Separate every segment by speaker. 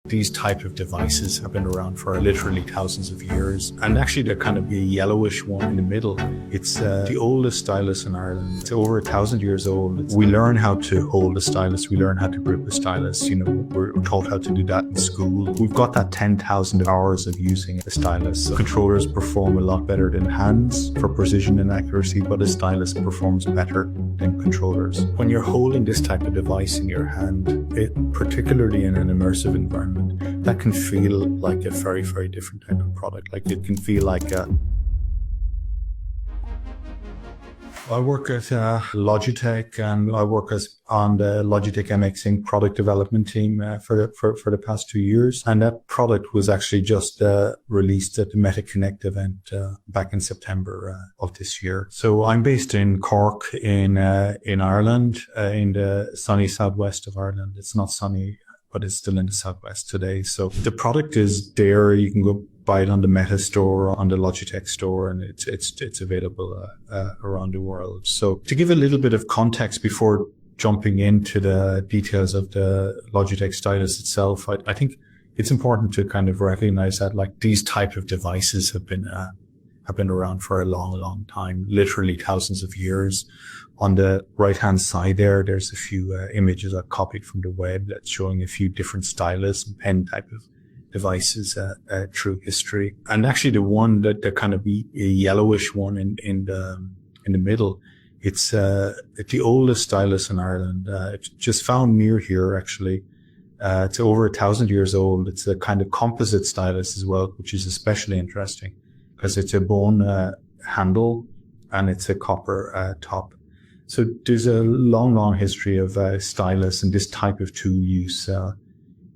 Speaker 1: These type of devices have been around for literally thousands of years. And actually there kind of be a yellowish one in the middle. It's the oldest stylus in Ireland. It's over 1,000 years old. We learn how to hold a stylus. We learn how to grip a stylus. We're taught how to do that in school. We've got that 10,000 hours of using a stylus. So controllers perform a lot better than hands for precision and accuracy, but a stylus performs better than controllers. When you're holding this type of device in your hand, particularly in an immersive environment, that can feel like a very, very different type of product. Like it can feel like I work at Logitech, and I work on the Logitech MX Inc. product development team for the past 2 years. And that product was actually just released at the MetaConnect event back in September of this year. So I'm based in Cork in Ireland, in the sunny southwest of Ireland. It's not sunny, but it's still in the southwest today. So the product is there. You can go buy it on the Meta store, on the Logitech store, and it's available around the world. So to give a little bit of context before jumping into the details of the Logitech stylus itself, I think it's important to kind of recognize that like these type of devices have been around for a long, long time, literally thousands of years. On the right-hand side there's a few images I copied from the web that's showing a few different stylus and pen type of devices through history. And actually the one that kind of a yellowish one in the middle, it's the oldest stylus in Ireland. It's just found near here actually. It's over 1,000 years old. It's a kind of composite stylus as well, which is especially interesting because it's a bone handle and it's a copper top. So there's a long, long history of stylus and this type of tool use.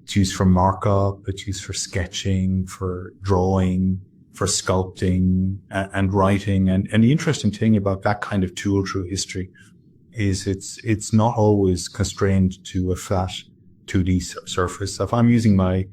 Speaker 1: It's used for markup, it's used for sketching, for drawing, for sculpting and writing. And the interesting thing about that kind of tool through history is it's not always constrained to a flat 2D surface. So if I'm using my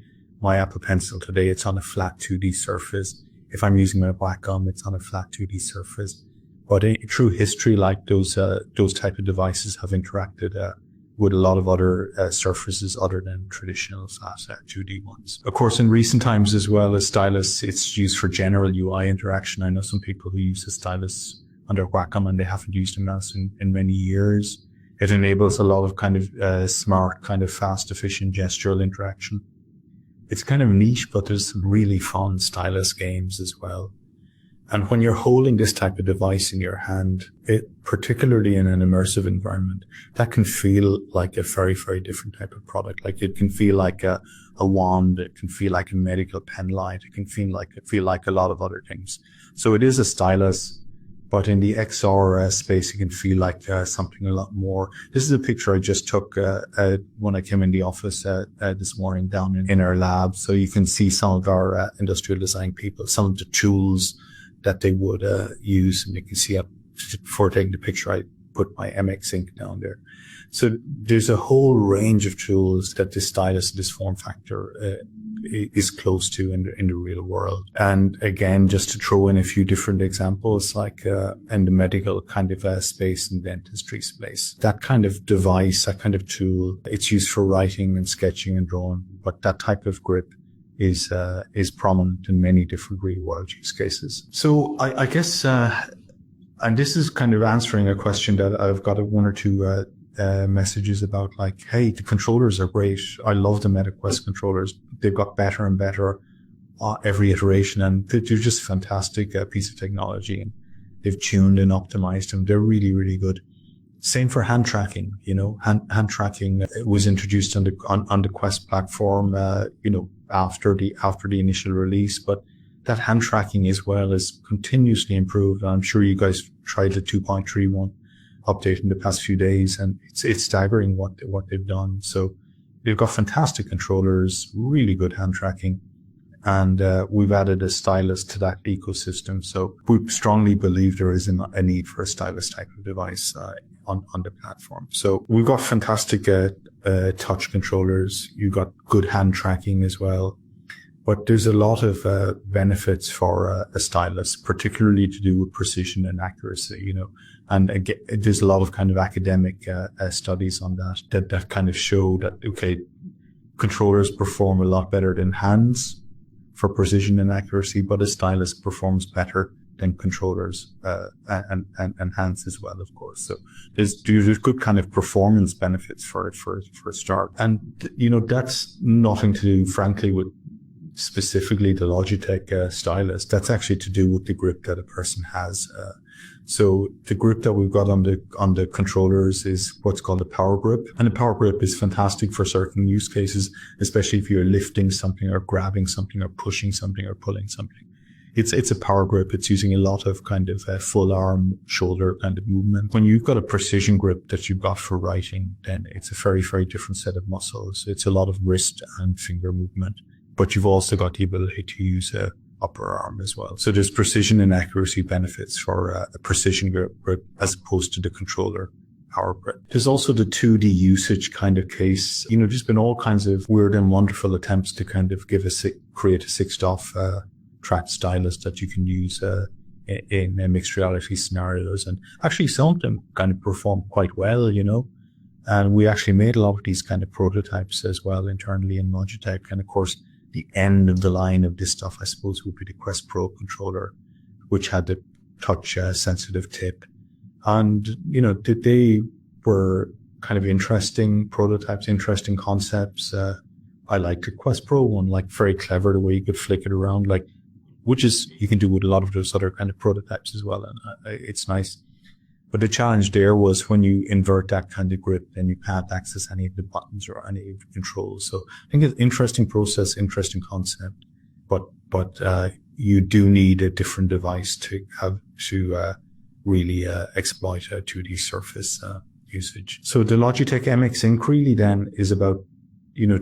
Speaker 1: Apple Pencil today, it's on a flat 2D surface. If I'm using my Wacom, it's on a flat 2D surface. But through history, like those type of devices have interacted with a lot of other surfaces other than traditional flat 2D ones. Of course, in recent times as well, a stylus, it's used for general UI interaction. I know some people who use a stylus on their Wacom and they haven't used a mouse in many years. It enables a lot of kind of smart, kind of fast, efficient gestural interaction. It's kind of niche, but there's some really fun stylus games as well. And when you're holding this type of device in your hand, particularly in an immersive environment, that can feel like a very, very different type of product. Like it can feel like a wand. It can feel like a medical pen light. It can feel like a lot of other things. So it is a stylus, but in the XR space, it can feel like something a lot more. This is a picture I just took when I came in the office this morning down in our lab. So you can see some of our industrial design people, some of the tools that they would use, and you can see before taking the picture, I put my MX Inc. down there. So there's a whole range of tools that this stylus, this form factor is close to in the real world. And again, just to throw in a few different examples, like in the medical kind of space and dentistry space, that kind of device, that kind of tool, it's used for writing and sketching and drawing, but that type of grip is prominent in many different real world use cases. So I guess, and this is kind of answering a question that I've got one or two messages about, like, hey, the controllers are great. I love the MetaQuest controllers. They've got better and better every iteration, and they're just a fantastic piece of technology. And they've tuned and optimized them. They're really, really good. Same for hand tracking. Hand tracking was introduced on the Quest platform, after the initial release, but that hand tracking as well is continuously improved. I'm sure you guys tried the 2.31 update in the past few days, and it's staggering what they've done. So they've got fantastic controllers, really good hand tracking, and we've added a stylus to that ecosystem. So we strongly believe there is a need for a stylus type of device on the platform. So we've got fantastic touch controllers. You've got good hand tracking as well. But there's a lot of benefits for a stylus, particularly to do with precision and accuracy, And again, there's a lot of kind of academic studies on that kind of show that, okay, controllers perform a lot better than hands for precision and accuracy, but a stylus performs better than controllers and hands as well, of course. So there's good kind of performance benefits for it for a start. And, that's nothing to do, frankly, with specifically the Logitech stylus. That's actually to do with the grip that a person has. So the grip that we've got on the controllers is what's called a power grip. And the power grip is fantastic for certain use cases, especially if you're lifting something or grabbing something or pushing something or pulling something. It's a power grip. It's using a lot of kind of full arm, shoulder kind of movement. When you've got a precision grip that you've got for writing, then it's a very, very different set of muscles. It's a lot of wrist and finger movement, but you've also got the ability to use a upper arm as well. So there's precision and accuracy benefits for a precision grip as opposed to the controller power grip. There's also the 2D usage kind of case. There's been all kinds of weird and wonderful attempts to kind of create a 6-DoF tracked stylus that you can use in mixed reality scenarios. And actually some of them kind of perform quite well, and we actually made a lot of these kind of prototypes as well internally in Logitech. And of course, the end of the line of this stuff, I suppose, would be the Quest Pro controller, which had the touch sensitive tip. And, they were kind of interesting prototypes, interesting concepts. I liked the Quest Pro one, very clever, the way you could flick it around, which is, you can do with a lot of those other kind of prototypes as well. And it's nice. But the challenge there was when you invert that kind of grip, then you can't access any of the buttons or any of the controls. So I think it's an interesting process, interesting concept, but you do need a different device to really exploit a 2D surface usage. So the Logitech MX Ink really then is about,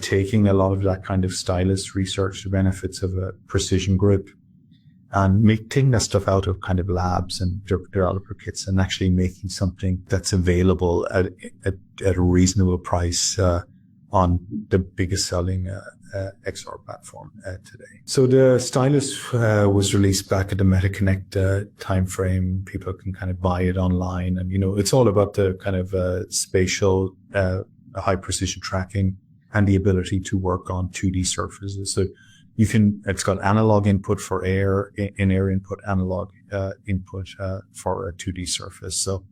Speaker 1: taking a lot of that kind of stylus research, the benefits of a precision grip, and taking that stuff out of kind of labs and developer kits and actually making something that's available at a reasonable price on the biggest selling XR platform today. So the stylus was released back at the MetaConnect timeframe. People can kind of buy it online, and it's all about the kind of spatial high precision tracking and the ability to work on 2D surfaces. So it's got analog input for in-air input, analog input for a 2D surface. So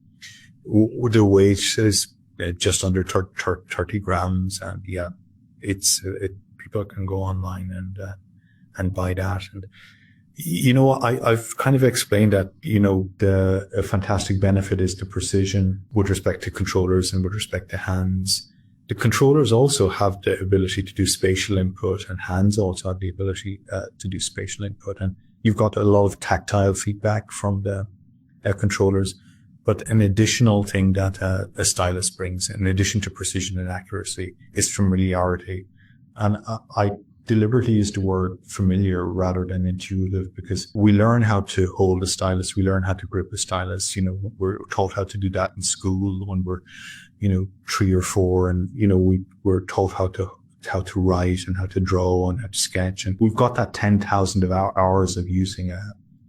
Speaker 1: the weight is just under 30 grams, and people can go online and buy that. And I've kind of explained that a fantastic benefit is the precision with respect to controllers and with respect to hands. The controllers also have the ability to do spatial input, and hands also have the ability to do spatial input. And you've got a lot of tactile feedback from the controllers. But an additional thing that a stylus brings, in addition to precision and accuracy, is familiarity. And I deliberately use the word familiar rather than intuitive, because we learn how to hold a stylus. We learn how to grip a stylus. We're taught how to do that in school when we're 3 or 4, and we're taught how to write and how to draw and how to sketch, and we've got that 10,000 of hours of using a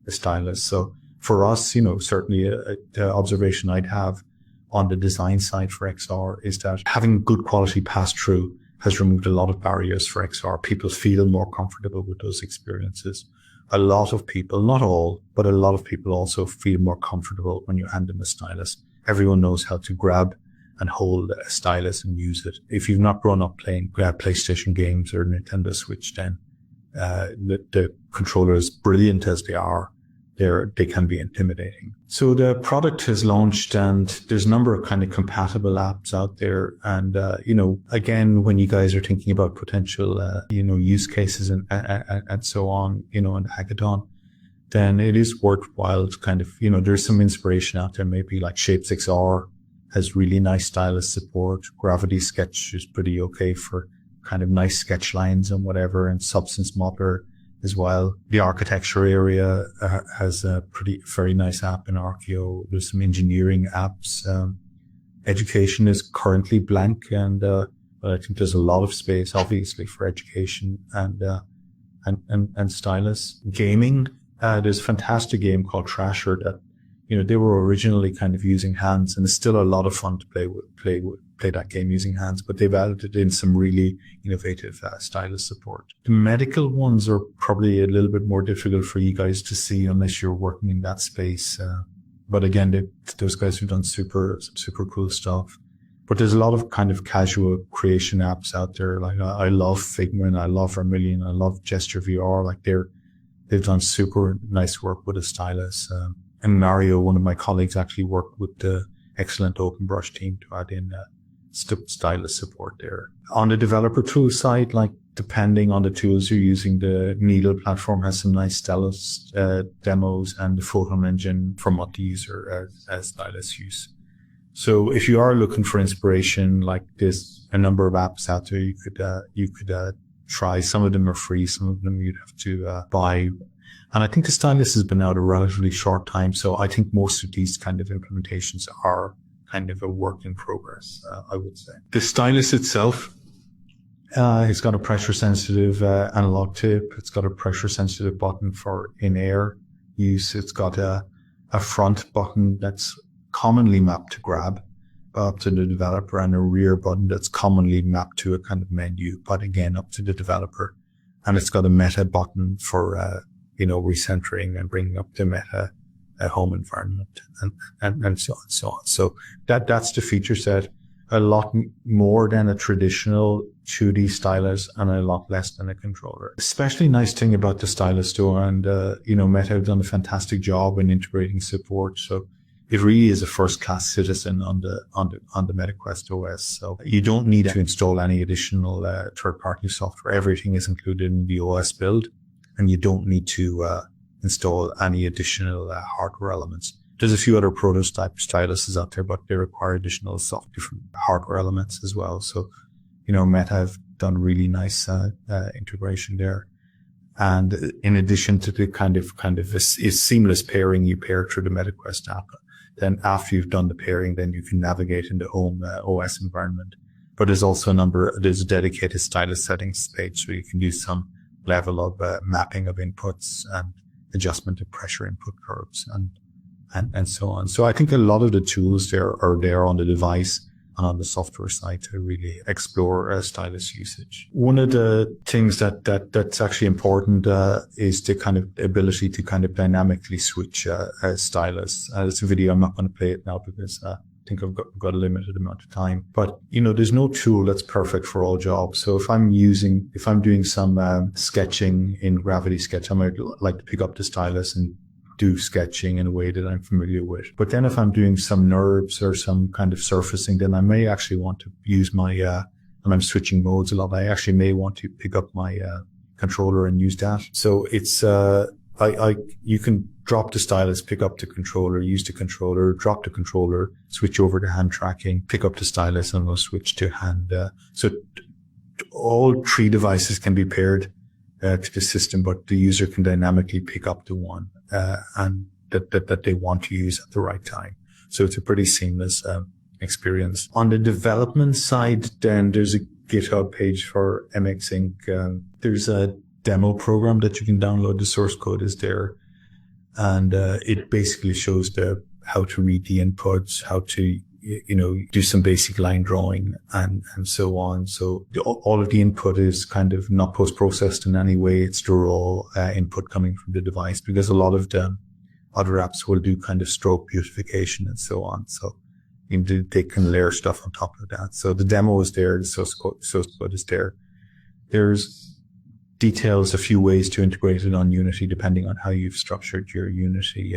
Speaker 1: stylus. So for us, certainly the observation I'd have on the design side for XR is that having good quality pass through has removed a lot of barriers for XR. People feel more comfortable with those experiences. A lot of people, not all, but a lot of people also feel more comfortable when you hand them a stylus. Everyone knows how to grab and hold a stylus and use it. If you've not grown up playing PlayStation games or Nintendo Switch, then the controllers, brilliant as they are, they can be intimidating. So the product has launched, and there's a number of kind of compatible apps out there. And again, when you guys are thinking about potential use cases and so on, in the hackathon, then it is worthwhile to kind of there's some inspiration out there. Maybe like Shapes XR has really nice stylus support. Gravity Sketch is pretty okay for kind of nice sketch lines and whatever, and Substance Modeler as well. The architecture area has a very nice app in Archeo. There's some engineering apps. Education is currently blank, and I think there's a lot of space, obviously, for education and stylus. Gaming, there's a fantastic game called Trasher that they were originally kind of using hands, and it's still a lot of fun to play that game using hands, but they've added in some really innovative stylus support. The medical ones are probably a little bit more difficult for you guys to see unless you're working in that space. But again, those guys have done super cool stuff. But there's a lot of kind of casual creation apps out there. Like I love Figma, and I love Vermilion, I love Gesture VR. Like they've done super nice work with a stylus. And Mario, one of my colleagues, actually worked with the excellent OpenBrush team to add in stylus support there. On the developer tool side, like depending on the tools you're using, the Needle platform has some nice stylus demos, and the Photon Engine for multi-user as stylus use. So if you are looking for inspiration, like there's a number of apps out there you could try. Some of them are free, some of them you'd have to buy. And I think the stylus has been out a relatively short time, so I think most of these kind of implementations are kind of a work in progress, I would say. The stylus itself, it's got a pressure-sensitive analog tip. It's got a pressure-sensitive button for in-air use. It's got a front button that's commonly mapped to grab up to the developer, and a rear button that's commonly mapped to a kind of menu, but again, up to the developer. And it's got a meta button for, recentering and bringing up the meta home environment and so on. So that's the feature set. A lot more than a traditional 2D stylus and a lot less than a controller. Especially nice thing about the stylus store, and, Meta have done a fantastic job in integrating support. So it really is a first-class citizen on the MetaQuest OS. So you don't need to install any additional third-party software. Everything is included in the OS build, and you don't need to install any additional hardware elements. There's a few other prototype styluses out there, but they require additional different hardware elements as well. So, Meta have done really nice integration there. And in addition to the kind of a seamless pairing, you pair through the MetaQuest app. Then after you've done the pairing, then you can navigate in the home OS environment. But there's also there's a dedicated stylus settings page, so you can do some level of mapping of inputs and adjustment of pressure input curves and so on. So I think a lot of the tools there are there on the device and on the software side to really explore stylus usage. One of the things that's actually important is the kind of ability to kind of dynamically switch stylus. It's a video. I'm not going to play it now because I think I've got a limited amount of time. But there's no tool that's perfect for all jobs. So if I'm doing some sketching in Gravity Sketch, I might like to pick up the stylus and do sketching in a way that I'm familiar with. But then if I'm doing some NURBS or some kind of surfacing, then I may actually want to use my, and I'm switching modes a lot, I actually may want to pick up my controller and use that. So it's, you can drop the stylus, pick up the controller, use the controller, drop the controller, switch over to hand tracking, pick up the stylus, and we'll switch to hand. So all three devices can be paired to the system, but the user can dynamically pick up the one and that they want to use at the right time. So it's a pretty seamless experience. On the development side, then there's a GitHub page for MX Inc. There's a demo program that you can download. The source code is there, and it basically shows how to read the inputs, how to do some basic line drawing and so on. So all of the input is kind of not post-processed in any way. It's the raw input coming from the device, because a lot of the other apps will do kind of stroke beautification and so on. So they can layer stuff on top of that. So the demo is there. The source code is there. There's details, a few ways to integrate it on Unity, depending on how you've structured your Unity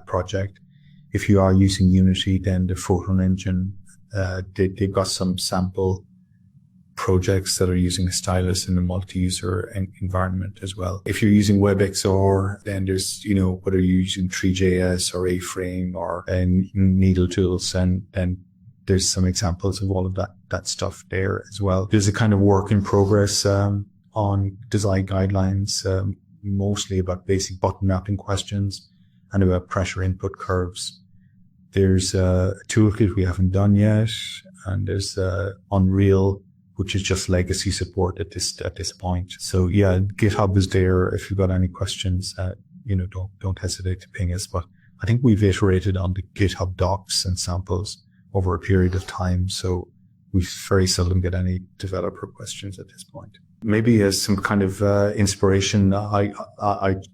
Speaker 1: project. If you are using Unity, then the Photon Engine, they've got some sample projects that are using a stylus in a multi-user environment as well. If you're using WebXR, then there's, whether you're using 3JS or A-Frame or Needle tools, and there's some examples of all of that stuff there as well. There's a kind of work in progress on design guidelines, mostly about basic button mapping questions and about pressure input curves. There's a toolkit we haven't done yet, and there's Unreal, which is just legacy support at this point. So yeah, GitHub is there. If you've got any questions, don't hesitate to ping us. But I think we've iterated on the GitHub docs and samples over a period of time. So we very seldom get any developer questions at this point. Maybe as some kind of inspiration, I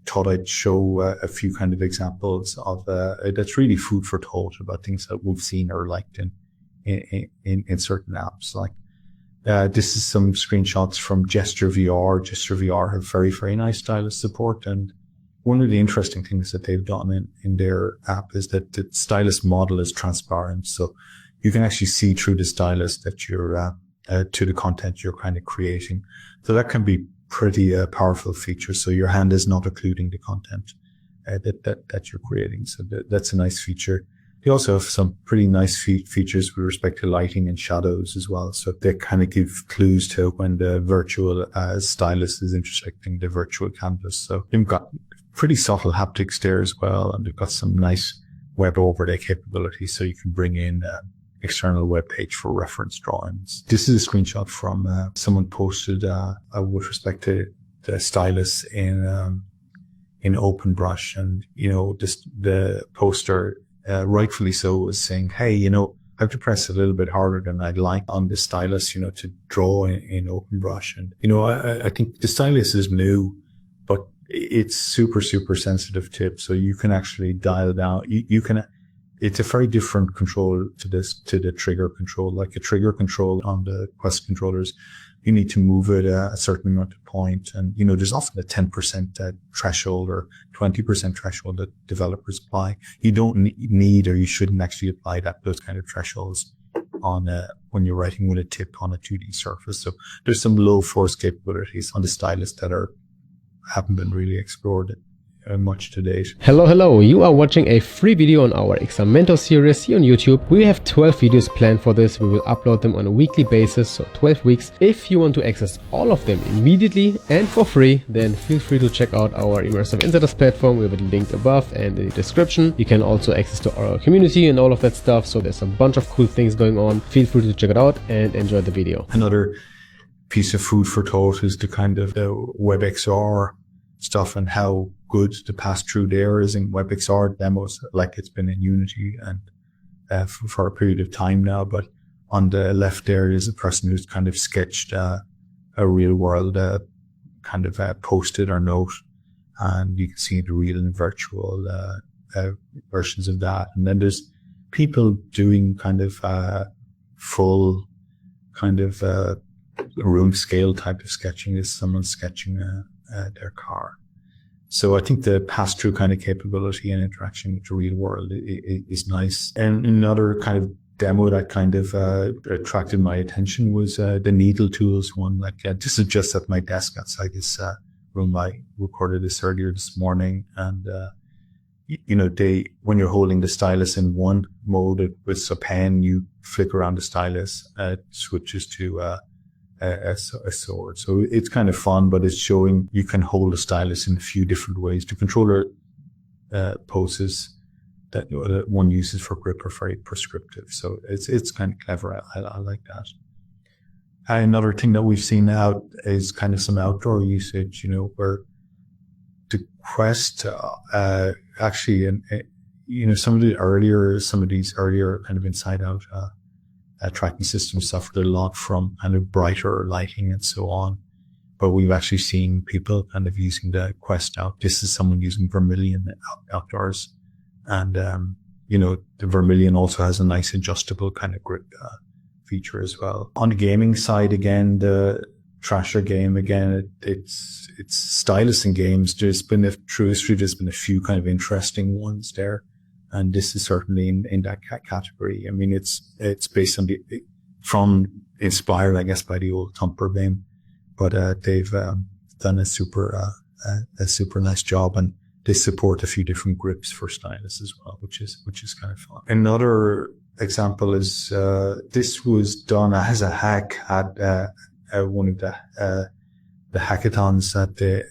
Speaker 1: thought I'd show a few kind of examples of that's really food for thought about things that we've seen or liked in certain apps. Like this is some screenshots from Gesture VR. Gesture VR have very, very nice stylus support, and one of the interesting things that they've done in their app is that the stylus model is transparent. So you can actually see through the stylus that you're, to the content you're kind of creating. So that can be pretty powerful feature. So your hand is not occluding the content that you're creating. So that's a nice feature. They also have some pretty nice features with respect to lighting and shadows as well. So they kind of give clues to when the virtual stylus is intersecting the virtual canvas. So they've got pretty subtle haptics there as well. And they've got some nice web overlay capabilities. So you can bring in external web page for reference drawings. This is a screenshot from someone posted with respect to the stylus in OpenBrush, and just the poster rightfully so was saying, hey, I have to press a little bit harder than I'd like on the stylus, to draw in OpenBrush. And I think the stylus is new, but it's super, super sensitive tip, so you can actually dial down. You can. It's a very different control to the trigger control. Like a trigger control on the Quest controllers, you need to move it a certain amount of point. And, there's often a 10% threshold or 20% threshold that developers apply. You don't need, or you shouldn't actually apply those kind of thresholds on when you're writing with a tip on a 2D surface. So there's some low force capabilities on the stylus that haven't been really explored much to date.
Speaker 2: Hello, you are watching a free video on our Examento series here on YouTube. We have 12 videos planned for this. We will upload them on a weekly basis, so 12 weeks. If you want to access all of them immediately and for free, then feel free to check out our Immersive Insiders platform. We have it linked above and in the description. You can also access to our community and all of that stuff, so there's a bunch of cool things going on. Feel free to check it out and enjoy the video.
Speaker 1: Another piece of food for thought is the kind of the WebXR stuff and how good the pass-through there is in WebXR demos, like it's been in Unity and for a period of time now. But on the left there is a person who's kind of sketched a real world kind of post-it or note, and you can see the real and virtual versions of that. And then there's people doing kind of full kind of room scale type of sketching. There's someone sketching their car. So I think the pass-through kind of capability and interaction with the real world is nice. And another kind of demo that kind of attracted my attention was the needle tools one. Like this is just at my desk outside this room. I recorded this earlier this morning, and when you're holding the stylus in one mode with a pen, you flick around the stylus, it switches to a sword. So it's kind of fun, but it's showing you can hold a stylus in a few different ways. The controller poses that one uses for grip are very prescriptive. So it's kind of clever. I like that. Another thing that we've seen out is kind of some outdoor usage, where the Quest actually, and some of these earlier kind of inside out tracking systems suffered a lot from kind of brighter lighting and so on. But we've actually seen people kind of using the Quest out. This is someone using Vermilion outdoors. And, the Vermilion also has a nice adjustable kind of grip feature as well. On the gaming side, again, the Trasher game, again, it's stylus in games. There's been through history, there's been a few kind of interesting ones there. And this is certainly in that category. I mean, it's based on inspired, I guess, by the old Thumper game, but they've done a super nice job, and they support a few different grips for stylus as well, which is kind of fun. Another example is this was done as a hack at one of the hackathons that the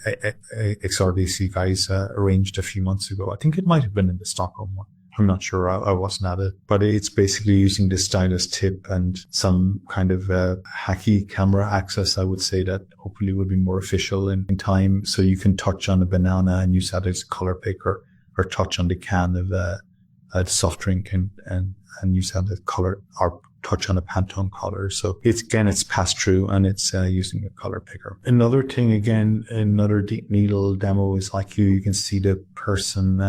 Speaker 1: XRDC guys arranged a few months ago. I think it might have been in the Stockholm one. I'm not sure. I wasn't at it. But it's basically using the stylus tip and some kind of hacky camera access, I would say, that hopefully will be more official in time. So you can touch on a banana and use that as a color picker or touch on the can of a soft drink and use that as color, or touch on a Pantone color. So it's passed through and it's using a color picker. Another thing, again, another deep needle demo is like you can see the person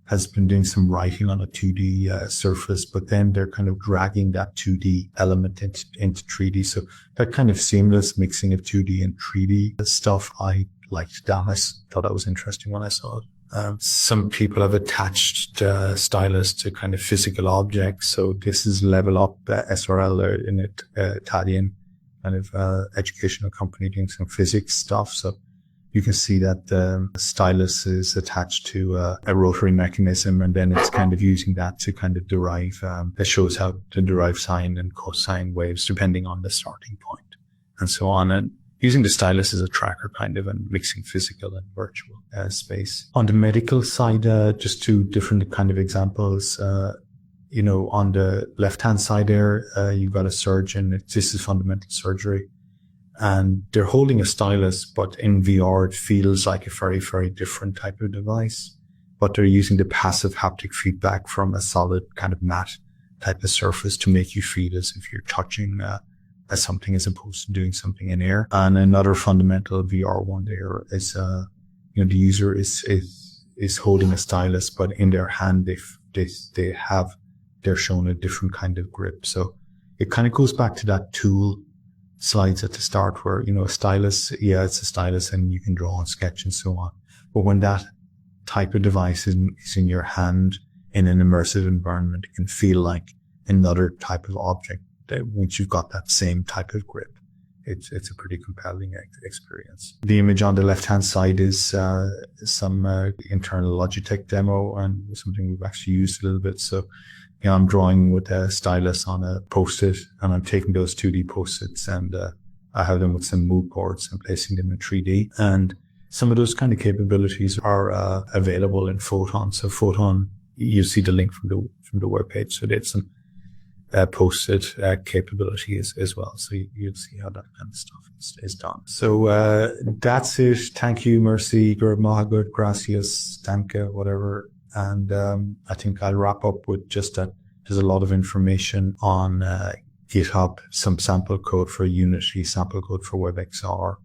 Speaker 1: has been doing some writing on a 2D surface, but then they're kind of dragging that 2D element into 3D. So that kind of seamless mixing of 2D and 3D stuff, I liked that. I thought that was interesting when I saw it. Some people have attached stylus to kind of physical objects. So this is Level Up SRL, in Italian kind of educational company doing some physics stuff. So you can see that the stylus is attached to a rotary mechanism, and then it's kind of using that to kind of derive, that shows how to derive sine and cosine waves depending on the starting point and so on. And using the stylus as a tracker kind of, and mixing physical and virtual space. On the medical side, just two different kind of examples. On the left-hand side there, you've got a surgeon. This is fundamental surgery. And they're holding a stylus, but in VR, it feels like a very, very different type of device. But they're using the passive haptic feedback from a solid kind of matte type of surface to make you feel as if you're touching as something as opposed to doing something in air. And another fundamental VR one there is, the user is holding a stylus, but in their hand, they're shown a different kind of grip. So it kind of goes back to that tool slides at the start where, a stylus, it's a stylus and you can draw and sketch and so on. But when that type of device is in your hand in an immersive environment, it can feel like another type of object. Once you've got that same type of grip, it's a pretty compelling experience. The image on the left-hand side is some internal Logitech demo and something we've actually used a little bit. So, I'm drawing with a stylus on a Post-it, and I'm taking those 2D Post-its and I have them with some mood boards and placing them in 3D. And some of those kind of capabilities are available in Photon. So Photon, you see the link from the webpage. So it's some Post-it capability as well. So you'll see how that kind of stuff is done. So that's it. Thank you, Mercy, Gurmahagut, Gracias, Danke, whatever. And I think I'll wrap up with just that there's a lot of information on GitHub, some sample code for Unity, sample code for WebXR,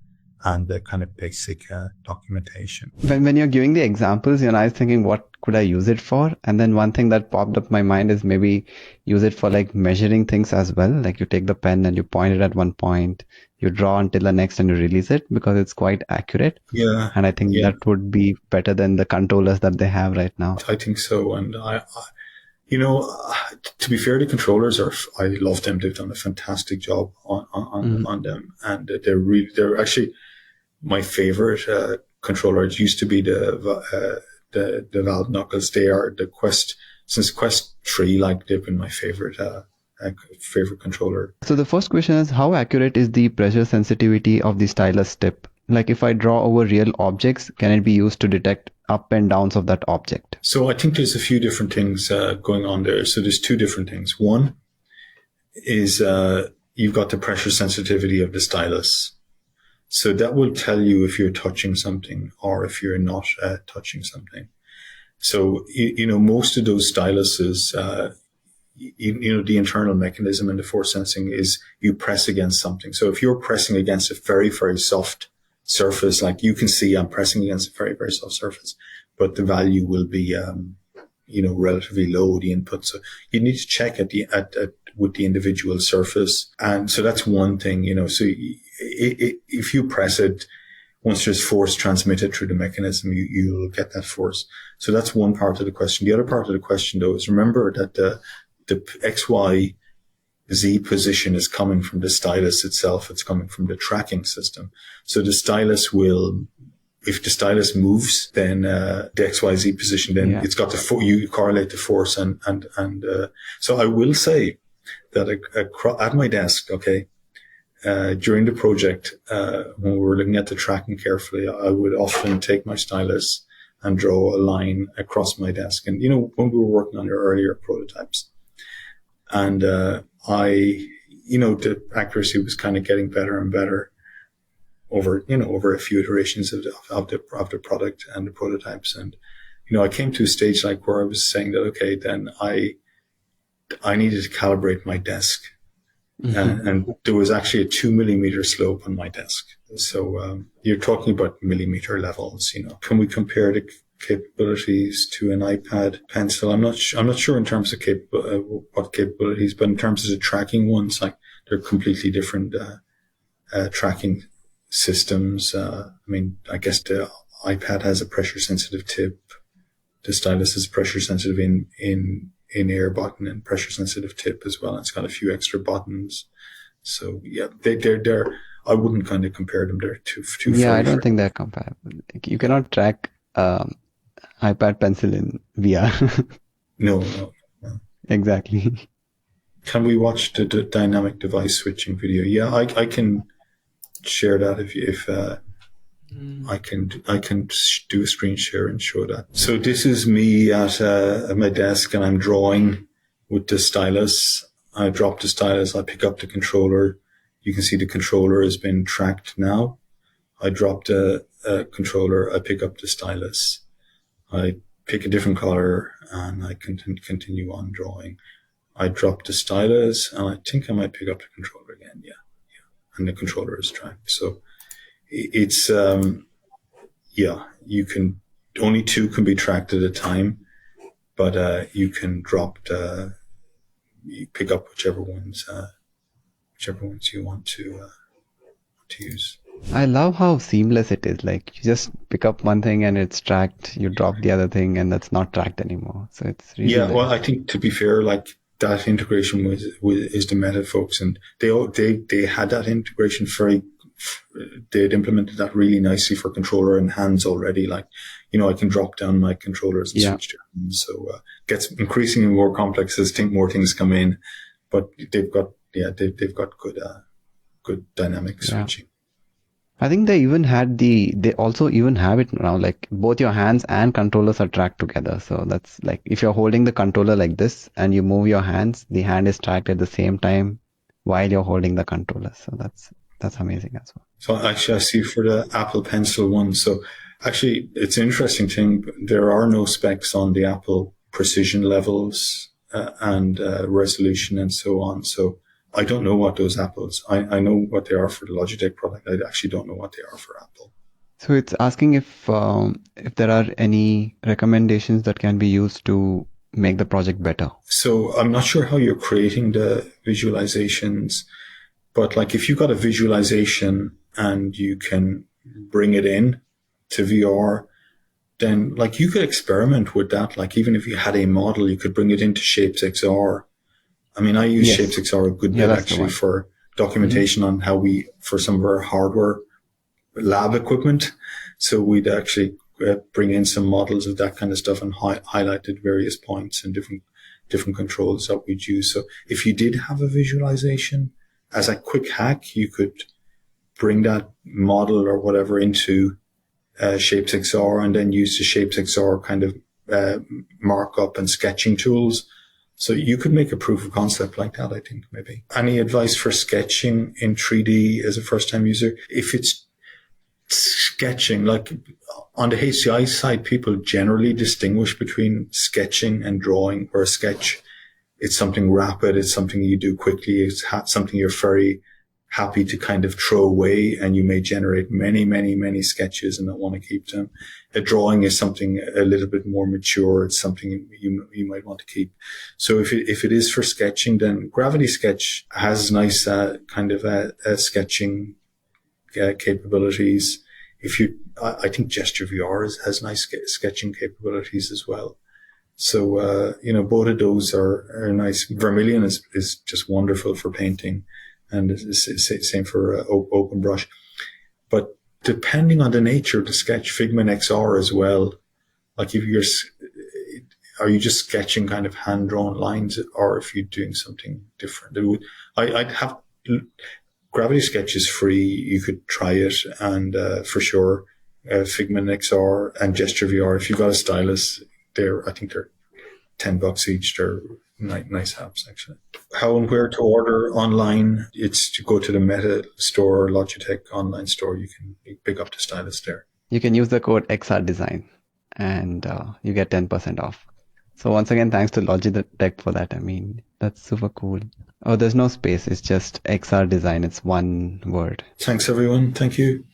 Speaker 1: and the kind of basic documentation.
Speaker 3: When you're giving the examples, I was thinking, what could I use it for? And then one thing that popped up my mind is maybe use it for like measuring things as well. Like you take the pen and you point it at one point, you draw until the next and you release it because it's quite accurate.
Speaker 1: Yeah.
Speaker 3: And I think that would be better than the controllers that they have right now.
Speaker 1: I think so. And to be fair, the controllers I love them. They've done a fantastic job on them. And they're actually my favorite controller. It used to be the Valve Knuckles. They are the since Quest 3, like they've been my favorite controller.
Speaker 3: So the first question is, how accurate is the pressure sensitivity of the stylus tip? Like if I draw over real objects, can it be used to detect up and downs of that object?
Speaker 1: So I think there's a few different things going on there. So there's two different things. One is you've got the pressure sensitivity of the stylus. So that will tell you if you're touching something or if you're not touching something. So, most of those styluses, the internal mechanism in the force sensing is you press against something. So if you're pressing against a very, very soft surface, like you can see I'm pressing against a very, very soft surface, but the value will be, relatively low, the input. So you need to check with the individual surface. And so that's one thing, so if you press it, once there's force transmitted through the mechanism, you'll get that force. So that's one part of the question. The other part of the question, though, is remember that the XY Z position is coming from the stylus itself. It's coming from the tracking system. So the stylus if the stylus moves, then the XYZ position, then it's got you correlate the force and so I will say that at my desk, during the project, when we were looking at the tracking carefully, I would often take my stylus and draw a line across my desk. And, when we were working on your earlier prototypes, and the accuracy was kind of getting better and better over a few iterations of the product and the prototypes. And I came to a stage like where I was saying that, okay, then I needed to calibrate my desk. And there was actually a 2 millimeter slope on my desk. So you're talking about millimeter levels. Can we compare the capabilities to an iPad pencil? I'm not sure in terms of what capabilities, but in terms of the tracking ones, like they're completely different tracking systems. I guess the iPad has a pressure sensitive tip. The stylus is pressure sensitive in-ear button and pressure sensitive tip as well. It's got a few extra buttons. So yeah, they're I wouldn't kind of compare them. They're too
Speaker 3: Yeah, I don't think they're comparable. Like, you cannot track iPad pencil in VR.
Speaker 1: No.
Speaker 3: Exactly.
Speaker 1: Can we watch the dynamic device switching video? Yeah, I can share that if I can do a screen share and show that. So this is me at my desk, and I'm drawing with the stylus. I drop the stylus, I pick up the controller. You can see the controller has been tracked now. I drop the controller, I pick up the stylus. I pick a different color, and I continue on drawing. I drop the stylus, and I think I might pick up the controller again. Yeah. And the controller is tracked. So it's, you can, only two can be tracked at a time, but you can you pick up whichever ones you want to use.
Speaker 3: I love how seamless it is. Like, you just pick up one thing and it's tracked. You drop the other thing and that's not tracked anymore. So it's really nice.
Speaker 1: Well, I think, to be fair, like, that integration is the Meta folks, and they had that integration they had implemented that really nicely for controller and hands already. Like, I can drop down my controllers and switch to hands. So it gets increasingly more complex as more things come in, but they've got good dynamic switching.
Speaker 3: I think they also even have it now, like both your hands and controllers are tracked together. So that's like, if you're holding the controller like this and you move your hands, the hand is tracked at the same time while you're holding the controller. So that's amazing as well.
Speaker 1: So actually, I see for the Apple Pencil one. So actually, it's an interesting thing. There are no specs on the Apple precision levels and resolution and so on. So I don't know what those Apples. I know what they are for the Logitech product. I actually don't know what they are for Apple.
Speaker 3: So it's asking if there are any recommendations that can be used to make the project better.
Speaker 1: So I'm not sure how you're creating the visualizations, but like, if you've got a visualization and you can bring it in to VR, then like, you could experiment with that. Like, even if you had a model, you could bring it into Shapes XR. I mean, I use Shapes XR a good bit actually for documentation on how for some of our hardware lab equipment. So we'd actually bring in some models of that kind of stuff and highlighted various points and different controls that we'd use. So if you did have a visualization, as a quick hack, you could bring that model or whatever into Shapes XR and then use the Shapes XR kind of markup and sketching tools. So you could make a proof of concept like that, I think, maybe. Any advice for sketching in 3D as a first-time user? If it's sketching, like on the HCI side, people generally distinguish between sketching and drawing, where a sketch, it's something rapid, it's something you do quickly, it's something you're very happy to kind of throw away, and you may generate many sketches and not want to keep them. A drawing is something a little bit more mature. It's something you might want to keep. So if it is for sketching, then Gravity Sketch has nice kind of sketching capabilities. I think Gesture VR has nice sketching capabilities as well. So both of those are nice. Vermilion is just wonderful for painting. And it's same for OpenBrush. But depending on the nature of the sketch, Figma XR as well, like are you just sketching kind of hand-drawn lines, or if you're doing something different? I'd have, Gravity Sketch is free. You could try it, and for sure, Figma XR and Gesture VR, if you've got a stylus, I think they're $10 each. They're nice apps, actually. How and where to order online? It's to go to the Meta store, Logitech online store. You can pick up the stylus there.
Speaker 3: You can use the code XRDesign and you get 10% off. So once again, thanks to Logitech for that. I mean, that's super cool. Oh, there's no space. It's just XR design. It's one word.
Speaker 1: Thanks, everyone. Thank you.